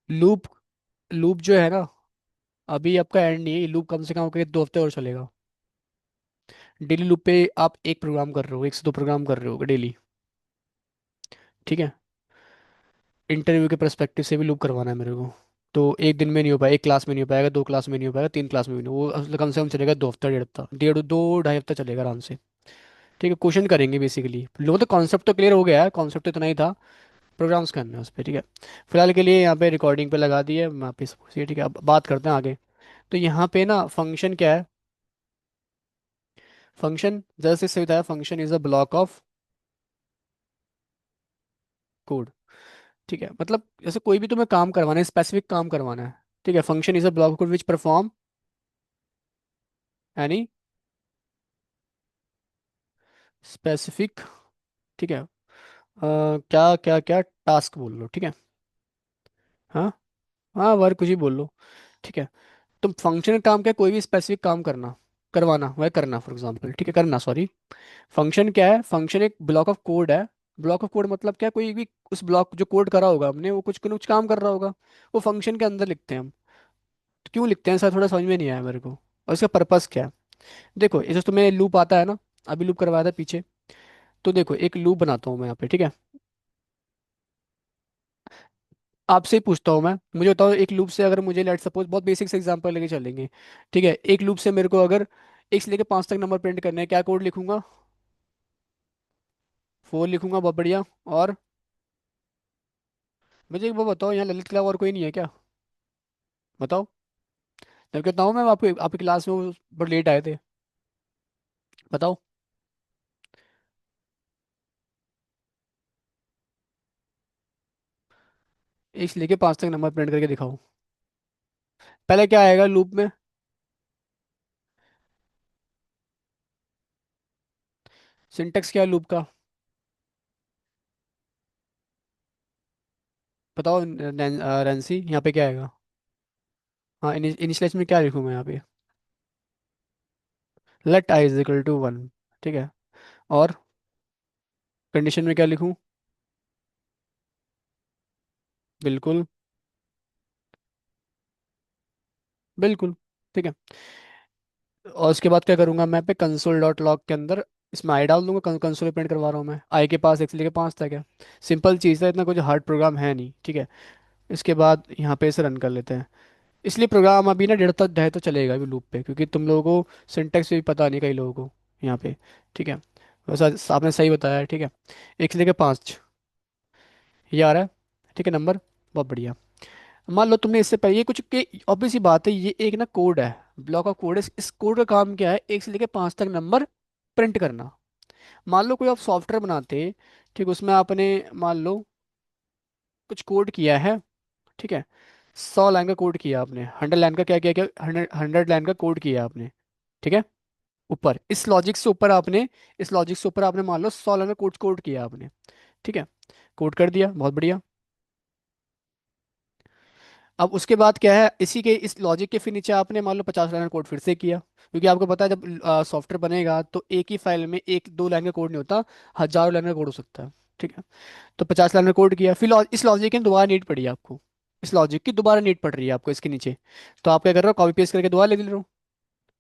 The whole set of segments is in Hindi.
लूप लूप जो है ना, अभी आपका एंड नहीं है, लूप कम से कम आपके 2 हफ्ते और चलेगा। डेली लूप पे आप एक प्रोग्राम कर रहे हो, 1 से 2 प्रोग्राम कर रहे हो डेली। ठीक है। इंटरव्यू के पर्सपेक्टिव से भी लूप करवाना है मेरे को। तो एक दिन में नहीं हो पाएगा, एक क्लास में नहीं हो पाएगा, 2 क्लास में नहीं हो पाएगा, 3 क्लास में भी नहीं, वो कम से कम चलेगा 2 हफ्ता, 1.5 हफ्ता, 2 ढाई हफ्ता चलेगा आराम से। ठीक है, क्वेश्चन करेंगे बेसिकली, लोगों तो कॉन्सेप्ट तो क्लियर हो गया है, कॉन्सेप्ट तो इतना ही था, प्रोग्राम्स करने हैं उस पर। ठीक है। फिलहाल के लिए यहाँ पे रिकॉर्डिंग पे लगा दी है, मैं पे suppose ये। ठीक है, अब बात करते हैं आगे। तो यहाँ पे ना फंक्शन क्या है? फंक्शन जैसे से बताया, function is a block of code. ठीक है, मतलब जैसे कोई भी तुम्हें काम करवाना है, स्पेसिफिक काम करवाना है। ठीक है, function is a block of code which perform any specific. ठीक है, क्या क्या क्या टास्क बोल लो। ठीक है। हाँ, हाँ, वर्क कुछ ही बोल लो। ठीक है। तुम फंक्शन का काम क्या है? कोई भी स्पेसिफिक काम करना, करवाना, वह करना, फॉर एग्जांपल। ठीक है, करना, सॉरी। फंक्शन क्या है? फंक्शन एक ब्लॉक ऑफ कोड है। ब्लॉक ऑफ कोड मतलब क्या है? कोई भी उस ब्लॉक जो कोड करा होगा हमने, वो कुछ कुछ काम कर रहा होगा, वो फंक्शन के अंदर लिखते हैं हम। तो क्यों लिखते हैं सर, थोड़ा समझ में नहीं आया मेरे को, और इसका पर्पस क्या है? देखो, ये जो तुम्हें लूप आता है ना, अभी लूप करवाया था पीछे, तो देखो एक लूप बनाता हूँ मैं यहाँ पे। ठीक है, आपसे ही पूछता हूँ मैं, मुझे बताओ एक लूप से अगर मुझे, लेट सपोज, बहुत बेसिक से एग्जांपल लेके चलेंगे। ठीक है, एक लूप से मेरे को अगर 1 से लेके 5 तक नंबर प्रिंट करने हैं, क्या कोड लिखूंगा? 4 लिखूंगा, बहुत बढ़िया। और मुझे एक बात बताओ, यहाँ ललित कला और कोई नहीं है क्या? बताओ। जब कहता हूँ मैं आपको, आपकी क्लास में वो बहुत लेट आए थे। बताओ। 1 से लेके 5 तक नंबर प्रिंट करके दिखाओ। पहले क्या आएगा लूप में? सिंटेक्स क्या है लूप का? बताओ रेंसी, यहाँ पे क्या आएगा? हाँ, इनिशियलाइज में क्या लिखूँ मैं यहाँ पे? Let I is equal to 1। ठीक है। और कंडीशन में क्या लिखूँ? बिल्कुल, बिल्कुल। ठीक है। और उसके बाद क्या करूंगा मैं? पे कंसोल डॉट लॉग के अंदर इसमें आई डाल दूंगा, कंसोल प्रिंट करवा रहा हूँ मैं, आई के पास 1 से लेके 5 तक है। सिंपल चीज़ है, इतना कुछ हार्ड प्रोग्राम है नहीं। ठीक है। इसके बाद यहाँ पे इसे रन कर लेते हैं। इसलिए प्रोग्राम अभी ना 1.5 तक तो चलेगा अभी लूप पे, क्योंकि तुम लोगों को सिंटेक्स भी पता नहीं कई लोगों को यहाँ पे। ठीक है, वैसा आपने सही बताया है। ठीक है, 1 से लेके 5 ये आ रहा है। ठीक है, नंबर, बहुत बढ़िया। मान लो तुमने इससे पहले ये कुछ के, ऑब्वियस सी बात है, ये एक ना कोड है, ब्लॉक ऑफ कोड है। इस कोड का काम क्या है? 1 से लेके 5 तक नंबर प्रिंट करना। मान लो कोई आप सॉफ्टवेयर बनाते, ठीक, उसमें आपने मान लो कुछ कोड किया है। ठीक है, 100 लाइन का कोड किया आपने, 100 लाइन का क्या किया क्या 100 लाइन का कोड किया आपने। ठीक है, ऊपर इस लॉजिक से ऊपर आपने, इस लॉजिक से ऊपर आपने मान लो 100 लाइन का कोड कोड किया आपने। ठीक है, कोड कर दिया, बहुत बढ़िया। अब उसके बाद क्या है, इसी के इस लॉजिक के फिर नीचे आपने मान लो 50 लाइन कोड फिर से किया, क्योंकि आपको पता है जब सॉफ्टवेयर बनेगा तो एक ही फाइल में 1 2 लाइन का कोड नहीं होता, हजारों लाइन का कोड हो सकता है। ठीक है, तो 50 लाइन का कोड किया, फिर इस लॉजिक की दोबारा नीड पड़ी आपको, इस लॉजिक की दोबारा नीड पड़ रही है आपको इसके नीचे। तो आप क्या कर रहे हो? कॉपी पेस्ट करके दोबारा लिख रहे हो,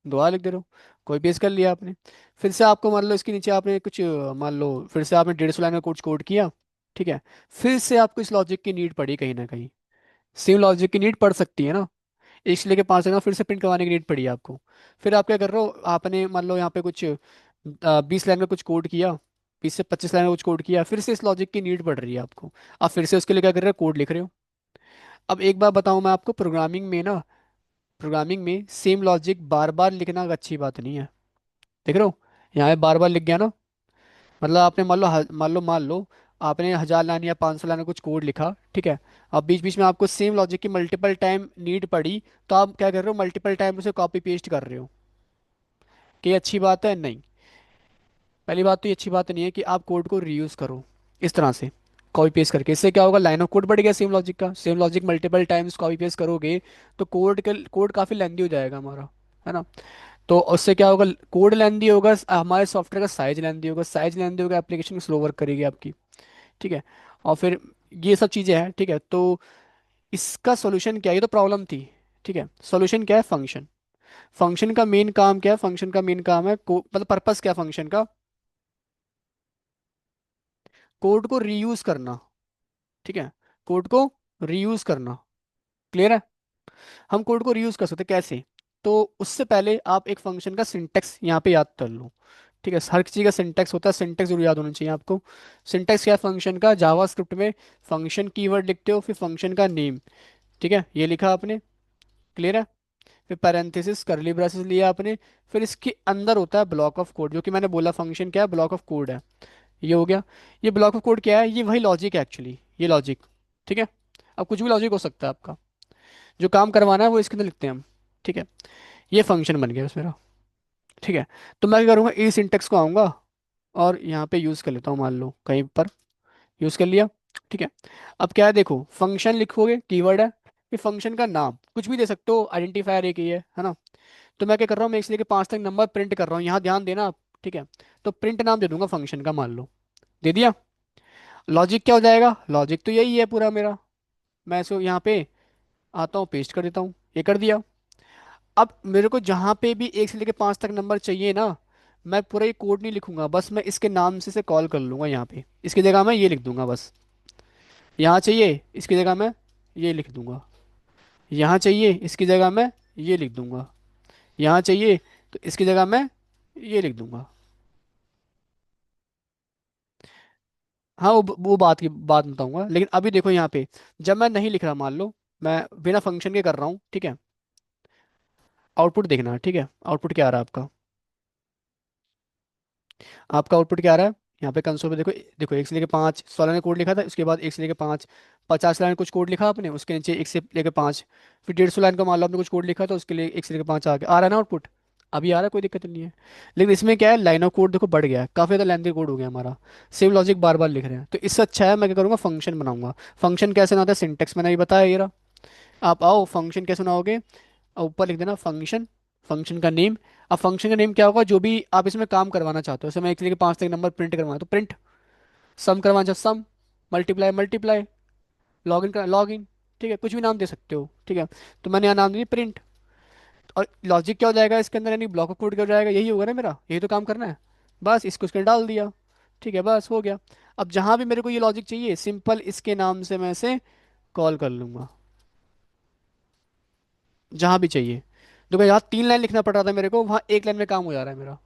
दोबारा लिख दे रहे हो, कॉपी पेस्ट कर लिया आपने। फिर से आपको मान लो इसके नीचे आपने कुछ मान लो फिर से आपने 150 लाइन का कोड कोड किया। ठीक है, फिर से आपको इस लॉजिक की नीड पड़ी कहीं ना कहीं, सेम लॉजिक की नीड पड़ सकती है ना, 1 से लेके 5 तक ना फिर से प्रिंट करवाने की नीड पड़ी आपको। फिर आप क्या कर रहे हो? आपने मान लो यहाँ पे कुछ 20 लाइन का कुछ कोड किया, 20 से 25 लाइन का कुछ कोड किया, फिर से इस लॉजिक की नीड पड़ रही है आपको। आप फिर से उसके लिए क्या कर रहे हो? कोड लिख रहे हो। अब एक बात बताऊं मैं आपको, प्रोग्रामिंग में ना, प्रोग्रामिंग में सेम लॉजिक बार बार लिखना अच्छी बात नहीं है। देख रहे हो, यहाँ पे बार बार लिख गया ना, मतलब आपने मान लो आपने 1,000 लाइन या 500 लाइन का कुछ कोड लिखा। ठीक है, अब बीच बीच में आपको सेम लॉजिक की मल्टीपल टाइम नीड पड़ी, तो आप क्या कर रहे हो? मल्टीपल टाइम उसे कॉपी पेस्ट कर रहे हो। कि ये अच्छी बात है? नहीं। पहली बात तो ये अच्छी बात नहीं है कि आप कोड को रीयूज करो इस तरह से, कॉपी पेस्ट करके। इससे क्या होगा? लाइन ऑफ कोड बढ़ गया सेम लॉजिक का, same logic multiple times copy paste करोगे तो कोड काफ़ी लेंदी हो जाएगा हमारा, है ना? तो उससे क्या होगा? कोड लेंदी होगा, हमारे सॉफ्टवेयर का साइज लेंदी होगा, साइज लेंदी होगा, एप्लीकेशन स्लो वर्क करेगी आपकी। ठीक है, और फिर ये सब चीज़ें हैं। ठीक है, तो इसका सॉल्यूशन क्या है, ये तो प्रॉब्लम थी। ठीक है, सॉल्यूशन क्या है, फंक्शन। फंक्शन का मेन काम क्या है, फंक्शन का मेन काम है मतलब पर्पस क्या है फंक्शन का, कोड को रीयूज करना। ठीक है, कोड को रीयूज करना। क्लियर है। हम कोड को रीयूज कर सकते हैं कैसे, तो उससे पहले आप एक फंक्शन का सिंटेक्स यहाँ पे याद कर लो। ठीक है, हर चीज़ का सिंटेक्स होता है, सिंटेक्स जरूर याद होना चाहिए आपको। सिंटेक्स क्या है फंक्शन का, जावा स्क्रिप्ट में फंक्शन कीवर्ड लिखते हो, फिर फंक्शन का नेम। ठीक है, ये लिखा आपने। क्लियर है। फिर पैरेंथेसिस करली ब्रेसेस लिया आपने। फिर इसके अंदर होता है ब्लॉक ऑफ कोड, जो कि मैंने बोला फंक्शन क्या है, ब्लॉक ऑफ कोड है। ये हो गया। ये ब्लॉक ऑफ कोड क्या है, ये वही लॉजिक है एक्चुअली, ये लॉजिक। ठीक है, अब कुछ भी लॉजिक हो सकता है आपका, जो काम करवाना है वो इसके अंदर लिखते हैं हम। ठीक है, ये फंक्शन बन गया बस मेरा। ठीक है, तो मैं क्या करूँगा, ई सिंटेक्स को आऊँगा और यहाँ पे यूज़ कर लेता हूँ, मान लो कहीं पर यूज़ कर लिया। ठीक है, अब क्या है देखो, फंक्शन लिखोगे, कीवर्ड है, फिर फंक्शन का नाम कुछ भी दे सकते हो, आइडेंटिफायर एक ही है ना। तो मैं क्या कर रहा हूँ, मैं इसलिए कि 5 तक नंबर प्रिंट कर रहा हूँ, यहाँ ध्यान देना आप। ठीक है, तो प्रिंट नाम दे दूंगा फंक्शन का, मान लो दे दिया। लॉजिक क्या हो जाएगा, लॉजिक तो यही है पूरा मेरा। मैं इसको यहाँ पे आता हूँ, पेस्ट कर देता हूँ, ये कर दिया। अब मेरे को जहाँ पे भी 1 से लेकर 5 तक नंबर चाहिए ना, मैं पूरा ये कोड नहीं लिखूंगा, बस मैं इसके नाम से कॉल कर लूंगा यहाँ पे, इसकी जगह मैं ये लिख दूंगा बस। यहाँ चाहिए इसकी जगह मैं ये लिख दूंगा, यहाँ चाहिए इसकी जगह मैं ये लिख दूंगा, यहाँ चाहिए तो इसकी जगह मैं ये लिख दूंगा। हाँ, वो बात की बात बताऊंगा, लेकिन अभी देखो यहाँ पे, जब मैं नहीं लिख रहा, मान लो मैं बिना फंक्शन के कर रहा हूँ। ठीक है, आउटपुट देखना। ठीक है, आउटपुट क्या आ रहा है आपका, आपका आउटपुट क्या आ रहा है, यहाँ पे कंसोल पे देखो। देखो 1 से लेकर 5 16 ने कोड लिखा था, उसके बाद 1 से लेकर 5 50 लाइन कुछ कोड लिखा आपने, उसके नीचे 1 से लेकर 5, फिर 150 लाइन का मान लो आपने कुछ कोड लिखा था, उसके लिए 1 से लेकर 5 आ रहा है ना आउटपुट। अभी आ रहा है, कोई दिक्कत नहीं है। लेकिन इसमें क्या है, लाइन ऑफ कोड देखो बढ़ गया है, काफ़ी ज़्यादा लेंथी कोड हो गया हमारा, सेम लॉजिक बार बार लिख रहे हैं। तो इससे अच्छा है मैं क्या करूँगा, फंक्शन बनाऊंगा। फंक्शन कैसे बनाता है, सिंटेक्स मैंने अभी बताया ये रहा। आप आओ, फंक्शन कैसे बनाओगे, और ऊपर लिख देना फंक्शन, फंक्शन का नेम। अब फंक्शन का नेम क्या होगा, जो भी आप इसमें काम करवाना चाहते हो, जैसे मैं 1 से लेकर 5 तक नंबर प्रिंट करवाना तो प्रिंट, सम करवाना चाहते सम, मल्टीप्लाई मल्टीप्लाई, लॉग इन का लॉग इन। ठीक है, कुछ भी नाम दे सकते हो। ठीक है, तो मैंने यहाँ नाम दिया प्रिंट। और लॉजिक क्या हो जाएगा इसके अंदर, यानी ब्लॉक ऑफ कोड क्या हो जाएगा, यही होगा ना मेरा, यही तो काम करना है। बस इसको इसके अंदर डाल दिया। ठीक है, बस हो गया। अब जहाँ भी मेरे को ये लॉजिक चाहिए, सिंपल इसके नाम से मैं इसे कॉल कर लूंगा, जहाँ भी चाहिए। देखो यहाँ 3 लाइन लिखना पड़ रहा था मेरे को, वहाँ 1 लाइन में काम हो जा रहा है मेरा।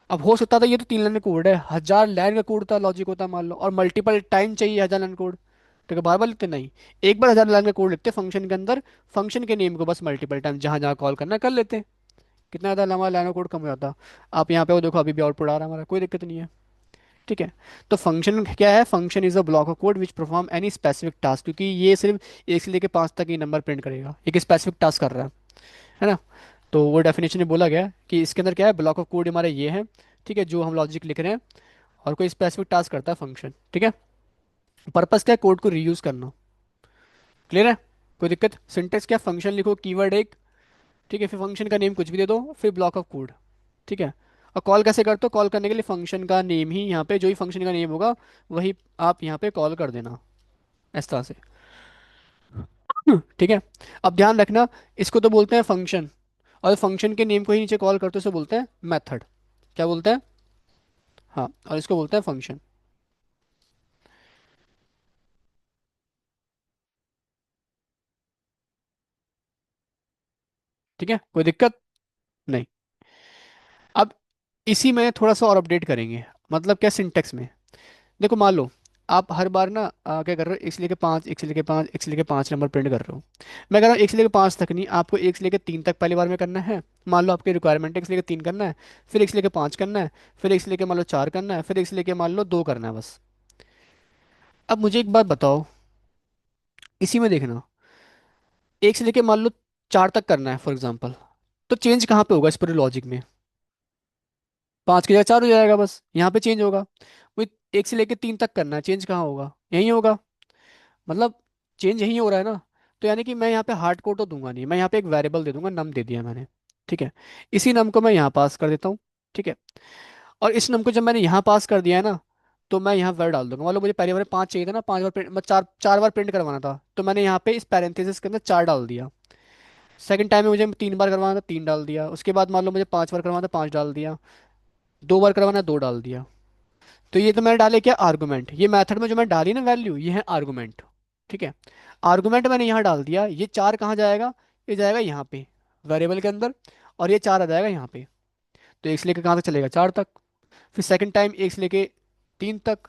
अब हो सकता था ये तो 3 लाइन का कोड है, 1000 लाइन का कोड था, लॉजिक होता मान लो, और मल्टीपल टाइम चाहिए 1000 लाइन कोड, तो क्या बार बार लिखते नहीं, एक बार 1000 लाइन का कोड लिखते फंक्शन के अंदर, फंक्शन के नेम को बस मल्टीपल टाइम जहाँ जहाँ कॉल करना है कर लेते, कितना ज़्यादा लंबा लाइन का कोड कम हो जाता। आप यहाँ पे वो देखो, अभी भी आउटपुट आ रहा है हमारा, कोई दिक्कत नहीं है। ठीक है, तो फंक्शन क्या है, function is a block of code which perform any specific task, क्योंकि ये सिर्फ 1 से लेकर 5 तक ही नंबर प्रिंट करेगा, एक स्पेसिफिक टास्क कर रहा है ना। तो वो डेफिनेशन में बोला गया है कि इसके अंदर क्या है, ब्लॉक ऑफ कोड हमारे ये है। ठीक है, जो हम लॉजिक लिख रहे हैं, और कोई स्पेसिफिक टास्क करता है फंक्शन। ठीक है, पर्पस क्या है, कोड को रीयूज करना। क्लियर है, कोई दिक्कत, सिंटेक्स क्या, फंक्शन लिखो, कीवर्ड एक। ठीक है, फिर फंक्शन का नेम कुछ भी दे दो, फिर ब्लॉक ऑफ कोड। ठीक है, और कॉल कैसे करते हो, कॉल करने के लिए फंक्शन का नेम ही यहाँ पे, जो ही फंक्शन का नेम होगा वही आप यहाँ पे कॉल कर देना, इस तरह से। ठीक है, अब ध्यान रखना, इसको तो बोलते हैं फंक्शन, और फंक्शन के नेम को ही नीचे कॉल करते हैं, उसे बोलते हैं मेथड। क्या बोलते हैं, हाँ, और इसको बोलते हैं फंक्शन। ठीक है, कोई दिक्कत नहीं। अब इसी में थोड़ा सा और अपडेट करेंगे, मतलब क्या, सिंटेक्स में। देखो मान लो आप हर बार ना क्या कर रहे हो, 1 से लेकर 5 1 से लेकर 5 1 से लेकर 5 नंबर प्रिंट कर रहे हो। मैं कह रहा हूँ 1 से लेकर 5 तक नहीं, आपको 1 से लेकर 3 तक पहली बार में करना है। मान लो आपकी रिक्वायरमेंट है 1 से लेकर 3 करना है, फिर 1 से लेकर 5 करना है, फिर 1 से लेकर मान लो 4 करना है, फिर 1 से लेकर मान लो 2 करना है बस। अब मुझे एक बात बताओ, इसी में देखना, 1 से लेकर मान लो 4 तक करना है फॉर एग्जाम्पल, तो चेंज कहाँ पे होगा इस पूरे लॉजिक में, 5 की जगह 4 हो जाएगा, बस यहाँ पे चेंज होगा। वही 1 से लेकर 3 तक करना है, चेंज कहाँ होगा, यहीं होगा, मतलब चेंज यहीं हो रहा है ना। तो यानी कि मैं यहाँ पे हार्ड कोड तो दूंगा नहीं, मैं यहाँ पे एक वेरिएबल दे दूंगा, नम दे दिया मैंने। ठीक है, इसी नम को मैं यहाँ पास कर देता हूँ। ठीक है, और इस नम को जब मैंने यहाँ पास कर दिया है ना, तो मैं यहाँ वर्ड डाल दूंगा। मान लो मुझे पहली बार 5 चाहिए था ना, 5 बार प्रिंट, मैं चार चार बार प्रिंट करवाना था, तो मैंने यहाँ पे इस पैरेंथेसिस के अंदर 4 डाल दिया। सेकंड टाइम में मुझे 3 बार करवाना था, 3 डाल दिया। उसके बाद मान लो मुझे 5 बार करवाना था, 5 डाल दिया। 2 बार करवाना है, 2 डाल दिया। तो ये तो मैंने डाले क्या, आर्गूमेंट। ये मेथड में जो मैं डाली ना वैल्यू, ये है आर्गूमेंट। ठीक है। आर्गूमेंट मैंने यहाँ डाल दिया। ये 4 कहाँ जाएगा, ये जाएगा यहाँ पे वेरिएबल के अंदर, और ये 4 आ जाएगा यहाँ पे। तो 1 से लेकर कहाँ तक चलेगा, 4 तक। फिर सेकंड टाइम 1 से लेके 3 तक,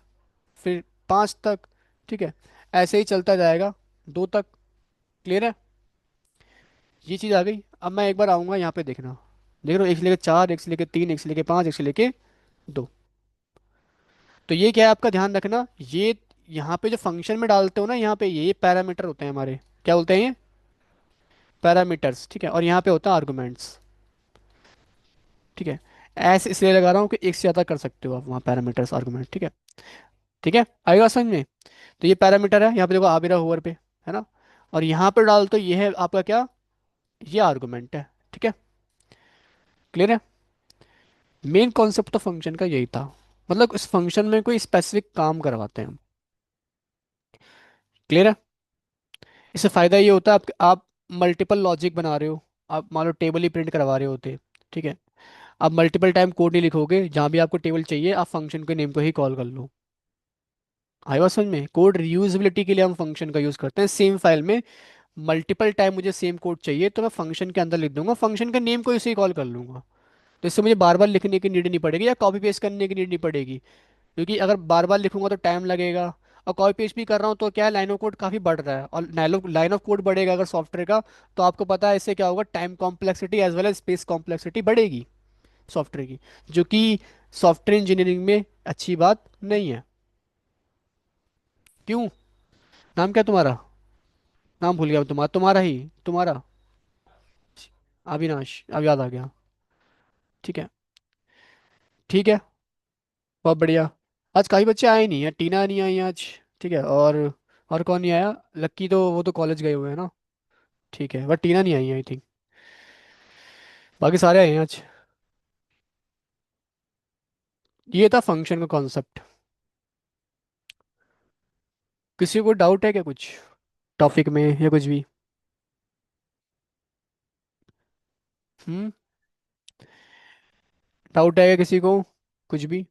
फिर 5 तक। ठीक है। ऐसे ही चलता जाएगा 2 तक। क्लियर है। ये चीज़ आ गई। अब मैं एक बार आऊँगा यहाँ पे, देखना। देख रहे हो, 1 से लेकर 4, 1 से लेकर 3, 1 से लेकर 5, 1 से लेकर 2। तो ये क्या है आपका, ध्यान रखना। ये यहाँ पे जो फंक्शन में डालते हो ना, यहाँ पे ये पैरामीटर होते हैं हमारे। क्या बोलते हैं ये, पैरामीटर्स। ठीक है। और यहाँ पे होता है आर्गुमेंट्स। ठीक है। ऐसे इसलिए लगा रहा हूँ कि एक से ज़्यादा कर सकते हो आप वहाँ, पैरामीटर्स आर्गुमेंट। ठीक है। ठीक है, आएगा समझ में। तो ये पैरामीटर है, यहाँ पे देखो आ भी रहा होवर पे, है ना। और यहाँ पे डाल तो ये है आपका क्या, ये आर्गुमेंट है। ठीक है। क्लियर है। मेन कॉन्सेप्ट तो फंक्शन का यही था। मतलब इस फंक्शन में कोई स्पेसिफिक काम करवाते हैं हम। क्लियर है। इससे फायदा ये होता है, आप मल्टीपल लॉजिक बना रहे हो। आप मान लो टेबल ही प्रिंट करवा रहे होते। ठीक है। आप मल्टीपल टाइम कोड नहीं लिखोगे, जहाँ भी आपको टेबल चाहिए आप फंक्शन के नेम को ही कॉल कर लो। आई बात समझ में। कोड रीयूजेबिलिटी के लिए हम फंक्शन का यूज करते हैं सेम फाइल में। मल्टीपल टाइम मुझे सेम कोड चाहिए तो मैं फंक्शन के अंदर लिख दूंगा, फंक्शन का नेम को इसे ही कॉल कर लूंगा। तो इससे मुझे बार बार लिखने की नीड नहीं पड़ेगी, या कॉपी पेस्ट करने की नीड नहीं पड़ेगी। क्योंकि अगर बार बार लिखूंगा तो टाइम लगेगा। और कॉपी पेस्ट भी कर रहा हूँ तो क्या है, लाइन ऑफ कोड काफ़ी बढ़ रहा है, और लाइन ऑफ कोड बढ़ेगा अगर सॉफ्टवेयर का, तो आपको पता है इससे क्या होगा, time complexity as well as space complexity बढ़ेगी सॉफ्टवेयर की, जो कि सॉफ्टवेयर इंजीनियरिंग में अच्छी बात नहीं है। क्यों। नाम क्या तुम्हारा, नाम भूल गया तुम्हारा, तुम्हारा ही, तुम्हारा। अविनाश, अब याद आ गया। ठीक है। ठीक है। बहुत बढ़िया। आज काफी बच्चे आए नहीं है, टीना नहीं आई आज। ठीक है। और कौन नहीं आया, लक्की तो वो तो कॉलेज गए हुए हैं ना। ठीक है, बट टीना नहीं आई आई थिंक। बाकी सारे आए हैं आज। ये था फंक्शन का कॉन्सेप्ट। किसी को डाउट है क्या कुछ, टॉपिक में या कुछ भी। हम्म। डाउट है क्या किसी को, कुछ भी।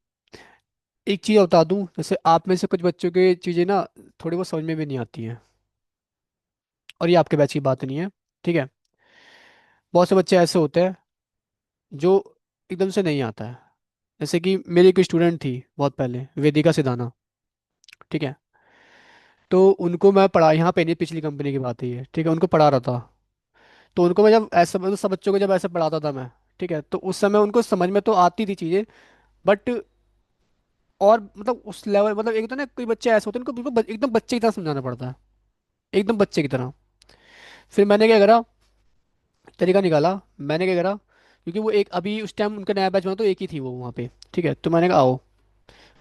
एक चीज़ बता दूं, जैसे आप में से कुछ बच्चों की चीज़ें ना थोड़ी बहुत समझ में भी नहीं आती हैं, और ये आपके बैच की बात नहीं है। ठीक है। बहुत से बच्चे ऐसे होते हैं जो एकदम से नहीं आता है। जैसे कि मेरी एक स्टूडेंट थी बहुत पहले, वेदिका सिधाना। ठीक है। तो उनको मैं पढ़ा, यहाँ पे नहीं, पिछली कंपनी की बात है ये। ठीक है। उनको पढ़ा रहा था। तो उनको मैं जब ऐसा, मतलब सब बच्चों को जब ऐसे पढ़ाता था मैं, ठीक है, तो उस समय उनको समझ में तो आती थी चीज़ें, बट और मतलब उस लेवल, मतलब एक तो ना कोई बच्चे ऐसे होते हैं उनको बिल्कुल एकदम बच्चे की तरह समझाना पड़ता है, एकदम बच्चे की तरह। फिर मैंने क्या करा, तरीका निकाला। मैंने क्या करा, क्योंकि वो एक अभी उस टाइम उनका नया बैच बना तो एक ही थी वो वहाँ पे। ठीक है। तो मैंने कहा आओ,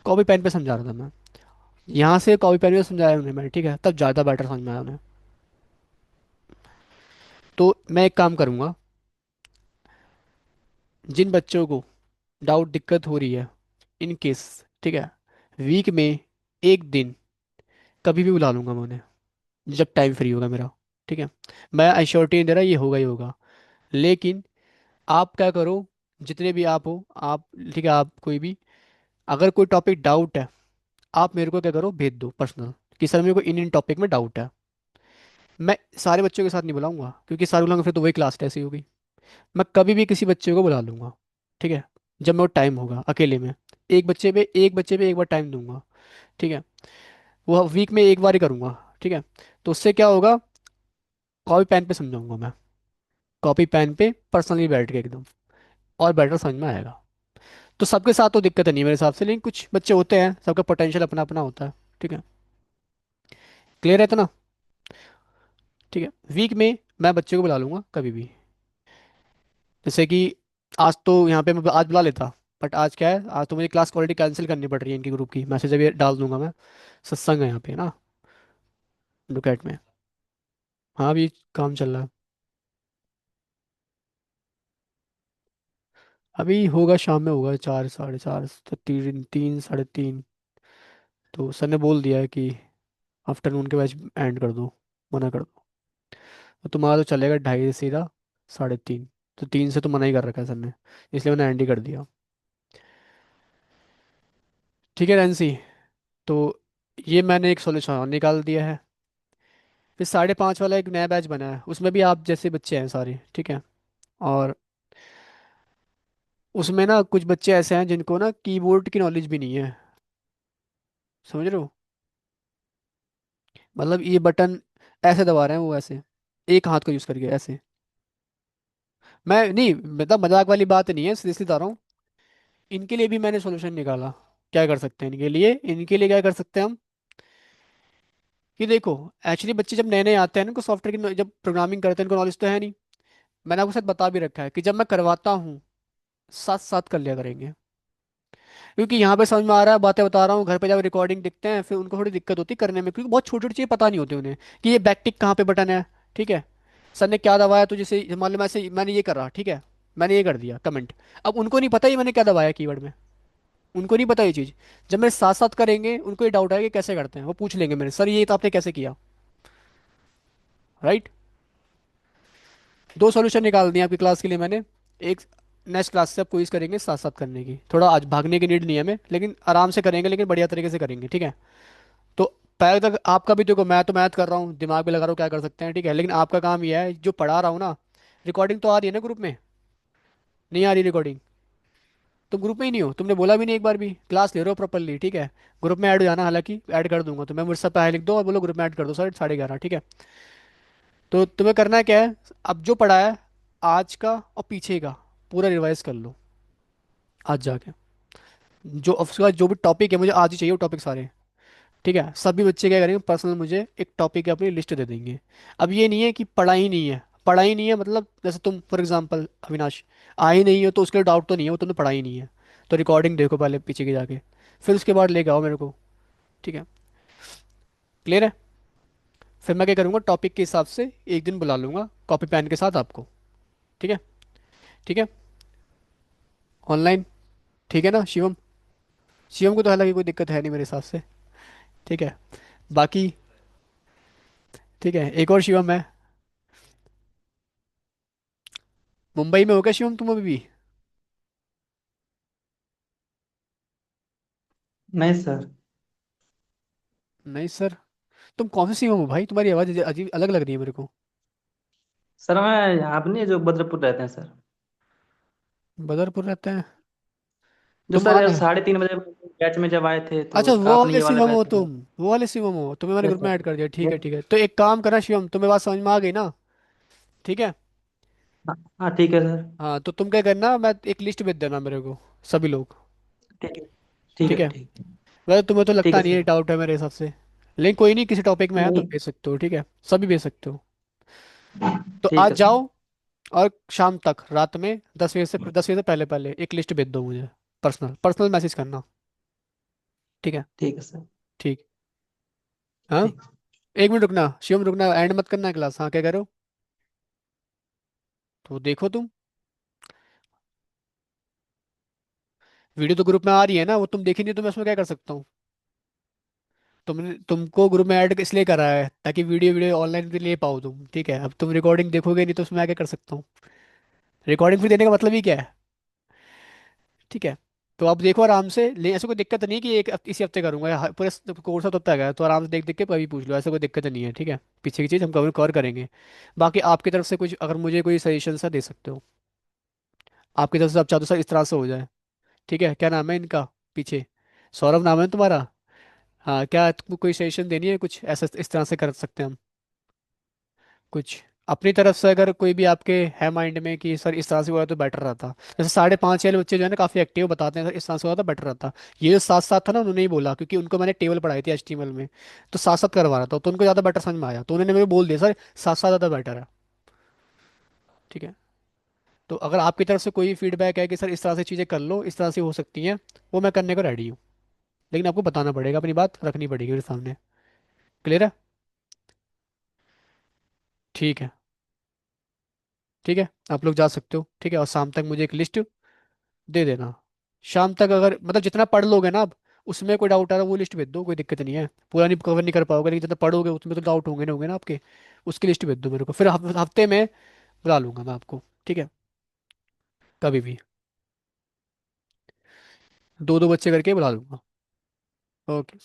कॉपी पेन पे समझा रहा था मैं। यहाँ से कॉपी पेन पे समझाया उन्हें मैंने। ठीक है। तब ज़्यादा बेटर समझ में आया उन्हें। तो मैं एक काम करूँगा, जिन बच्चों को डाउट दिक्कत हो रही है, इन केस, ठीक है, वीक में एक दिन कभी भी बुला लूंगा मैं उन्हें, जब टाइम फ्री होगा मेरा। ठीक है। मैं एश्योरिटी नहीं दे रहा ये होगा ही होगा, लेकिन आप क्या करो, जितने भी आप हो आप, ठीक है, आप कोई भी, अगर कोई टॉपिक डाउट है, आप मेरे को क्या करो, भेज दो पर्सनल, कि सर मेरे को इन टॉपिक में डाउट है। मैं सारे बच्चों के साथ नहीं बुलाऊंगा, क्योंकि सारे बुलाऊंगा फिर तो वही क्लास टेस्ट ही होगी। मैं कभी भी किसी बच्चे को बुला लूंगा। ठीक है। जब मेरे टाइम होगा अकेले में, एक बच्चे पे एक बार टाइम दूंगा। ठीक है। वो वीक में एक बार ही करूंगा। ठीक है। तो उससे क्या होगा, कॉपी पेन पे समझाऊंगा मैं, कॉपी पेन पे पर्सनली बैठ के एकदम, और बेटर समझ में आएगा। तो सबके साथ तो दिक्कत नहीं है मेरे हिसाब से, लेकिन कुछ बच्चे होते हैं, सबका पोटेंशियल अपना अपना होता है। ठीक है। क्लियर है इतना। ठीक है। वीक में मैं बच्चे को बुला लूंगा कभी भी। जैसे कि आज तो यहाँ पे मैं आज बुला लेता, बट आज क्या है, आज तो मुझे क्लास क्वालिटी कैंसिल करनी पड़ रही है इनकी ग्रुप की, मैसेज अभी डाल दूंगा मैं। सत्संग है यहाँ पे ना, डुकेट में। हाँ अभी काम चल रहा है। अभी होगा शाम में, होगा 4, 4:30, तो 3, 3, 3:30। तो सर ने बोल दिया है कि आफ्टरनून के बैच एंड कर दो, मना कर दो। तो तुम्हारा तो चलेगा 2:30 से सीधा 3:30। तो 3 से तो मना ही कर रखा है सर ने, इसलिए मैंने एंड ही कर दिया। ठीक है नैन्सी। तो ये मैंने एक सॉल्यूशन और निकाल दिया है। फिर 5:30 वाला एक नया बैच बना है, उसमें भी आप जैसे बच्चे हैं सारे, ठीक है। और उसमें ना कुछ बच्चे ऐसे हैं जिनको ना कीबोर्ड की नॉलेज भी नहीं है, समझ रहे हो? मतलब ये बटन ऐसे दबा रहे हैं वो, ऐसे एक हाथ को यूज़ करके ऐसे। मैं नहीं, मतलब मजाक वाली बात नहीं है, सीरियसली बता रहा हूँ। इनके लिए भी मैंने सोल्यूशन निकाला। क्या कर सकते हैं इनके लिए क्या कर सकते हैं हम? कि देखो, एक्चुअली बच्चे जब नए नए आते हैं ना, इनको सॉफ्टवेयर की जब प्रोग्रामिंग करते हैं इनको नॉलेज तो है नहीं। मैंने आपको शायद बता भी रखा है कि जब मैं करवाता हूँ साथ साथ कर लिया करेंगे। क्योंकि यहाँ पे समझ में आ रहा है, बातें बता रहा हूँ, घर पे जब रिकॉर्डिंग दिखते हैं फिर उनको थोड़ी दिक्कत होती है करने में, क्योंकि बहुत छोटी छोटी चीज़ें पता नहीं होती उन्हें कि ये बैकटिक कहाँ पे बटन है। ठीक है, सर ने क्या दबाया तो जैसे मान लो मैंने ये कर रहा, ठीक है, मैंने ये कर दिया कमेंट। अब उनको नहीं पता ये मैंने क्या दबाया कीवर्ड में, उनको नहीं पता ये चीज़। जब मेरे साथ साथ करेंगे उनको ये डाउट आएगा कि कैसे करते हैं, वो पूछ लेंगे मेरे, सर ये तो आपने कैसे किया। राइट। दो सॉल्यूशन निकाल दिए आपकी क्लास के लिए मैंने। एक, नेक्स्ट क्लास से आप क्विज करेंगे साथ साथ करने की, थोड़ा आज भागने की नीड नहीं है हमें, लेकिन आराम से करेंगे, लेकिन बढ़िया तरीके से करेंगे, ठीक है। तो पहले तक आपका भी देखो, मैं तो मैथ कर रहा हूँ, दिमाग भी लगा रहा हूँ क्या कर सकते हैं, ठीक है, लेकिन आपका काम यह है जो पढ़ा रहा हूँ ना, रिकॉर्डिंग तो आ रही है ना ग्रुप में? नहीं आ रही रिकॉर्डिंग? तुम ग्रुप में ही नहीं हो, तुमने बोला भी नहीं एक बार भी, क्लास ले रहे हो प्रॉपरली, ठीक है। ग्रुप में ऐड हो जाना, हालांकि ऐड कर दूंगा तो मैं, मुझसे पहले लिख दो और बोलो ग्रुप में ऐड कर दो सर 11:30, ठीक है। तो तुम्हें करना क्या है, अब जो पढ़ा है आज का और पीछे का पूरा रिवाइज कर लो आज जाके। जो उसका जो भी टॉपिक है मुझे आज ही चाहिए वो टॉपिक सारे, ठीक है। सभी बच्चे क्या करेंगे, पर्सनल मुझे एक टॉपिक की अपनी लिस्ट दे देंगे। अब ये नहीं है कि पढ़ाई नहीं है, पढ़ाई नहीं है मतलब जैसे तुम फॉर एग्जांपल अविनाश आई नहीं हो तो उसके लिए डाउट तो नहीं है, वो तुमने पढ़ाई नहीं है। तो रिकॉर्डिंग देखो पहले पीछे की जाके, फिर उसके बाद लेके आओ मेरे को, ठीक है। क्लियर है? फिर मैं क्या करूँगा, टॉपिक के हिसाब से एक दिन बुला लूंगा कॉपी पेन के साथ आपको, ठीक है। ठीक है, ऑनलाइन, ठीक है ना शिवम? शिवम को तो हालांकि कोई दिक्कत है नहीं मेरे हिसाब से, ठीक है। बाकी ठीक है, एक और शिवम है। मुंबई में हो क्या शिवम तुम अभी भी? नहीं सर। नहीं सर। तुम कौन से शिवम हो भाई, तुम्हारी आवाज़ अजीब अलग लग रही है मेरे को। सर मैं यहाँ पे नहीं, जो बद्रपुर रहते हैं सर। बदरपुर रहते हैं? जो तुम सर आ, 3:30 बजे बैच में जब आए थे तो अच्छा वो आपने वाले ये वाला शिवम बैच हो पढ़ाया। तुम, वो वाले शिवम हो, तुम्हें मैंने यस ग्रुप में सर। ऐड कर दिया, ठीक है यस। ठीक है। तो एक काम करना शिवम, तुम्हें बात समझ में आ गई ना? ठीक है। हाँ हाँ, ठीक है सर। हाँ तो तुम क्या करना, मैं एक लिस्ट भेज देना मेरे को, सभी लोग, ठीक है। ठीक ठीक है। है। ठीक। वैसे तुम्हें तो ठीक लगता है नहीं है, सर। डाउट है मेरे हिसाब से, लेकिन कोई नहीं, किसी टॉपिक में है तो नहीं। भेज सकते हो, ठीक है, सभी भेज सकते हो। तो ठीक आज है सर। जाओ और शाम तक रात में 10 बजे से पहले पहले एक लिस्ट भेज दो मुझे, पर्सनल पर्सनल मैसेज करना, ठीक है। ठीक है सर। ठीक। हाँ, ठीक। एक मिनट रुकना शिवम, रुकना, एंड मत करना क्लास, हाँ क्या करो। तो देखो तुम, वीडियो तो ग्रुप में आ रही है ना, वो तुम देखी नहीं तो मैं उसमें क्या कर सकता हूँ? तुमने, तुमको ग्रुप में ऐड इसलिए करा है ताकि वीडियो वीडियो ऑनलाइन भी ले पाओ तुम, ठीक है। अब तुम रिकॉर्डिंग देखोगे नहीं तो उसमें मैं क्या कर सकता हूँ? रिकॉर्डिंग फिर देने का मतलब ही क्या है? ठीक है। तो आप देखो आराम से, ले ऐसे कोई दिक्कत नहीं कि इसी हफ्ते करूंगा या पूरे कोर्स तब तक है, तो आराम से देख देख के कभी पूछ लो, ऐसा कोई दिक्कत नहीं है, ठीक है। पीछे की चीज़ हम कवर कवर करेंगे। बाकी आपकी तरफ से कुछ अगर मुझे कोई सजेशन सा दे सकते हो, आपकी तरफ से आप चाहते हो सर इस तरह से हो जाए, ठीक है। क्या नाम है इनका पीछे? सौरभ नाम है तुम्हारा? हाँ, क्या तुमको कोई सजेशन देनी है कुछ ऐसा इस तरह से कर सकते हैं हम कुछ अपनी तरफ से, अगर कोई भी आपके है माइंड में कि सर इस तरह से हुआ तो बेटर रहता। जैसे 5:30 वाले बच्चे जो है ना काफी एक्टिव बताते हैं सर इस तरह से हुआ तो बेटर रहता। ये जो साथ साथ था ना उन्होंने ही बोला, क्योंकि उनको मैंने टेबल पढ़ाई थी HTML में, तो साथ साथ करवा रहा था तो उनको ज़्यादा बेटर समझ में आया, तो उन्होंने मेरे को बोल दिया सर साथ साथ ज़्यादा बेटर है, ठीक है। तो अगर आपकी तरफ से कोई फीडबैक है कि सर इस तरह से चीज़ें कर लो, इस तरह से हो सकती हैं, वो मैं करने को रेडी हूँ, लेकिन आपको बताना पड़ेगा, अपनी बात रखनी पड़ेगी मेरे सामने। क्लियर है? ठीक है। ठीक है, आप लोग जा सकते हो, ठीक है। और शाम तक मुझे एक लिस्ट दे देना। शाम तक अगर मतलब जितना पढ़ लोगे ना आप, उसमें कोई डाउट आ रहा है वो लिस्ट भेज दो, कोई दिक्कत नहीं है। पूरा नहीं कवर नहीं कर पाओगे लेकिन जितना पढ़ोगे उसमें तो डाउट होंगे ना, होंगे ना आपके। उसकी लिस्ट भेज दो मेरे को, फिर हफ्ते में बुला लूंगा मैं आपको। ठीक है, कभी भी 2-2 बच्चे करके बुला लूंगा। ओके।